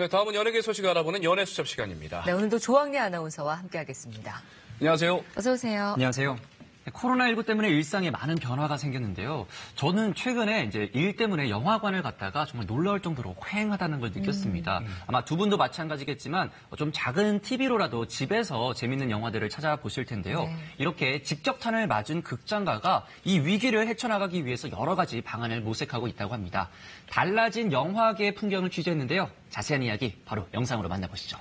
네, 다음은 연예계 소식 알아보는 연예수첩 시간입니다. 네, 오늘도 조학래 아나운서와 함께하겠습니다. 안녕하세요. 어서 오세요. 안녕하세요. 코로나19 때문에 일상에 많은 변화가 생겼는데요. 저는 최근에 이제 일 때문에 영화관을 갔다가 정말 놀라울 정도로 휑하다는 걸 느꼈습니다. 아마 두 분도 마찬가지겠지만 좀 작은 TV로라도 집에서 재밌는 영화들을 찾아보실 텐데요. 네. 이렇게 직격탄을 맞은 극장가가 이 위기를 헤쳐나가기 위해서 여러 가지 방안을 모색하고 있다고 합니다. 달라진 영화계의 풍경을 취재했는데요. 자세한 이야기 바로 영상으로 만나보시죠.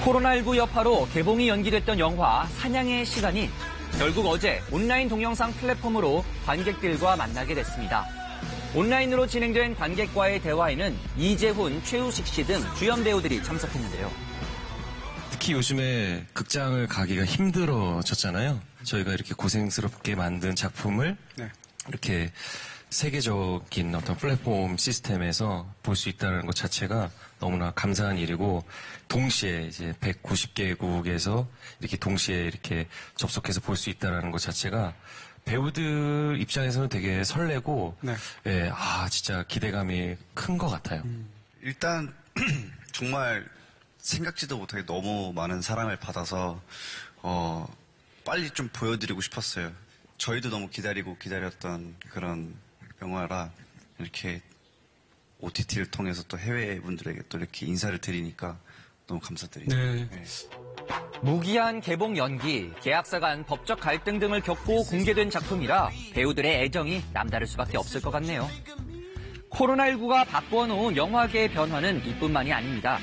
코로나19 여파로 개봉이 연기됐던 영화 사냥의 시간이 결국 어제 온라인 동영상 플랫폼으로 관객들과 만나게 됐습니다. 온라인으로 진행된 관객과의 대화에는 이재훈, 최우식 씨 등 주연 배우들이 참석했는데요. 특히 요즘에 극장을 가기가 힘들어졌잖아요. 저희가 이렇게 고생스럽게 만든 작품을 이렇게 세계적인 어떤 플랫폼 시스템에서 볼 수 있다는 것 자체가 너무나 감사한 일이고, 동시에 이제 190개국에서 이렇게 동시에 이렇게 접속해서 볼 수 있다는 것 자체가 배우들 입장에서는 되게 설레고, 예, 진짜 기대감이 큰 것 같아요. 일단 정말 생각지도 못하게 너무 많은 사랑을 받아서 빨리 좀 보여드리고 싶었어요. 저희도 너무 기다렸던 그런 영화라 이렇게 OTT를 통해서 또 해외 분들에게 또 이렇게 인사를 드리니까 너무 감사드립니다. 네. 무기한 개봉 연기, 계약사 간 법적 갈등 등을 겪고 공개된 작품이라 배우들의 애정이 남다를 수밖에 없을 것 같네요. 코로나19가 바꿔놓은 영화계의 변화는 이뿐만이 아닙니다.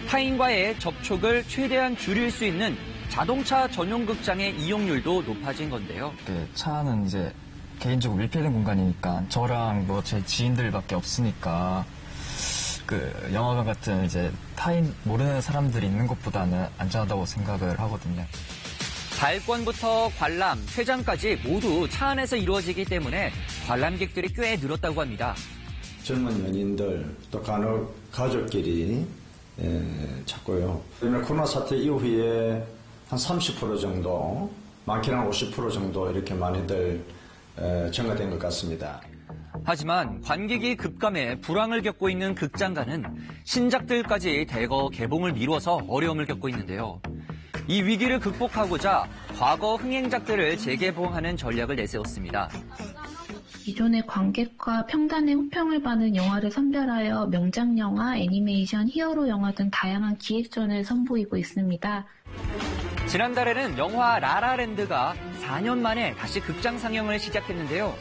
타인과의 접촉을 최대한 줄일 수 있는 자동차 전용 극장의 이용률도 높아진 건데요. 네, 차는 이제 개인적으로 밀폐된 공간이니까 저랑 제 지인들밖에 없으니까 그 영화관 같은 이제 타인 모르는 사람들이 있는 것보다는 안전하다고 생각을 하거든요. 발권부터 관람, 퇴장까지 모두 차 안에서 이루어지기 때문에 관람객들이 꽤 늘었다고 합니다. 젊은 연인들 또 간혹 가족끼리 찾고요. 코로나 사태 이후에 한 30% 정도, 많게는 한 50% 정도 이렇게 많이들 증가된 것 같습니다. 하지만 관객이 급감해 불황을 겪고 있는 극장가는 신작들까지 대거 개봉을 미뤄서 어려움을 겪고 있는데요. 이 위기를 극복하고자 과거 흥행작들을 재개봉하는 전략을 내세웠습니다. 기존의 관객과 평단의 호평을 받는 영화를 선별하여 명작 영화, 애니메이션, 히어로 영화 등 다양한 기획전을 선보이고 있습니다. 지난달에는 영화 라라랜드가 4년 만에 다시 극장 상영을 시작했는데요.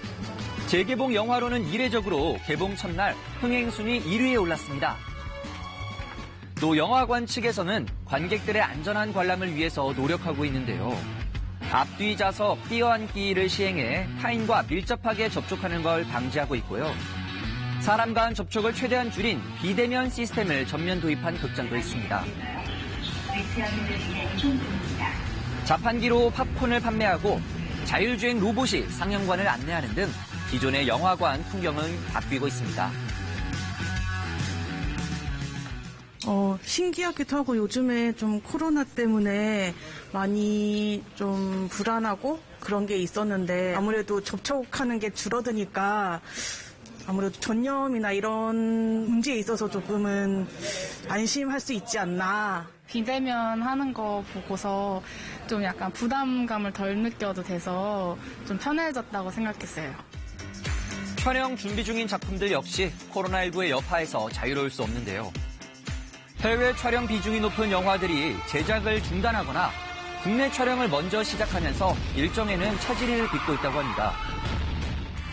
재개봉 영화로는 이례적으로 개봉 첫날 흥행 순위 1위에 올랐습니다. 또 영화관 측에서는 관객들의 안전한 관람을 위해서 노력하고 있는데요. 앞뒤 좌석 뛰어앉기를 시행해 타인과 밀접하게 접촉하는 걸 방지하고 있고요. 사람 간 접촉을 최대한 줄인 비대면 시스템을 전면 도입한 극장도 있습니다. 자판기로 팝콘을 판매하고 자율주행 로봇이 상영관을 안내하는 등 기존의 영화관 풍경을 바뀌고 있습니다. 신기하기도 하고 요즘에 좀 코로나 때문에 많이 좀 불안하고 그런 게 있었는데 아무래도 접촉하는 게 줄어드니까 아무래도 전염이나 이런 문제에 있어서 조금은 안심할 수 있지 않나. 비대면 하는 거 보고서 좀 약간 부담감을 덜 느껴도 돼서 좀 편해졌다고 생각했어요. 촬영 준비 중인 작품들 역시 코로나19의 여파에서 자유로울 수 없는데요. 해외 촬영 비중이 높은 영화들이 제작을 중단하거나 국내 촬영을 먼저 시작하면서 일정에는 차질을 빚고 있다고 합니다.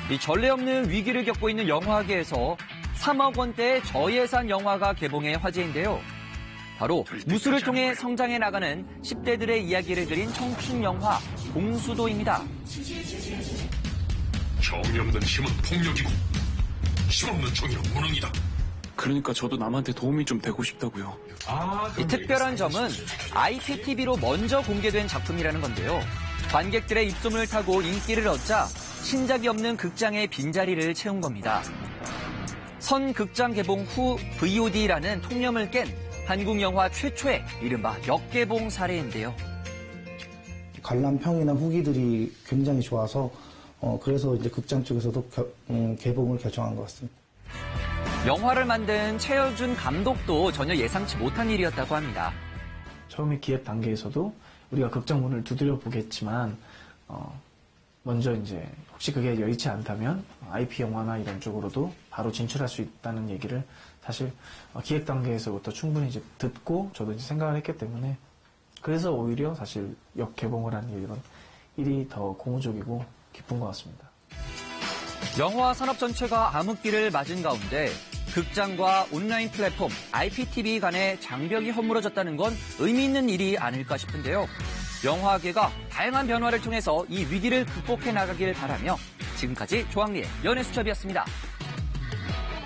이 전례 없는 위기를 겪고 있는 영화계에서 3억 원대의 저예산 영화가 개봉해 화제인데요. 바로 무술을 통해 성장해 나가는 10대들의 이야기를 그린 청춘 영화 공수도입니다. 정이 없는 힘은 폭력이고 힘없는 정의는 무능이다. 그러니까 저도 남한테 도움이 좀 되고 싶다고요. 이 특별한 점은 IPTV로 먼저 공개된 작품이라는 건데요. 관객들의 입소문을 타고 인기를 얻자 신작이 없는 극장의 빈자리를 채운 겁니다. 선 극장 개봉 후 VOD라는 통념을 깬 한국 영화 최초의 이른바 역개봉 사례인데요. 관람평이나 후기들이 굉장히 좋아서 그래서 이제 극장 쪽에서도 개봉을 결정한 것 같습니다. 영화를 만든 최여준 감독도 전혀 예상치 못한 일이었다고 합니다. 처음에 기획 단계에서도 우리가 극장 문을 두드려 보겠지만 먼저 이제 혹시 그게 여의치 않다면 IP 영화나 이런 쪽으로도 바로 진출할 수 있다는 얘기를 사실 기획 단계에서부터 충분히 이제 듣고 저도 이제 생각을 했기 때문에 그래서 오히려 사실 역개봉을 하는 이런 일이 더 고무적이고 기쁜 것 같습니다. 영화 산업 전체가 암흑기를 맞은 가운데 극장과 온라인 플랫폼, IPTV 간의 장벽이 허물어졌다는 건 의미 있는 일이 아닐까 싶은데요. 영화계가 다양한 변화를 통해서 이 위기를 극복해 나가길 바라며 지금까지 조항리의 연예수첩이었습니다.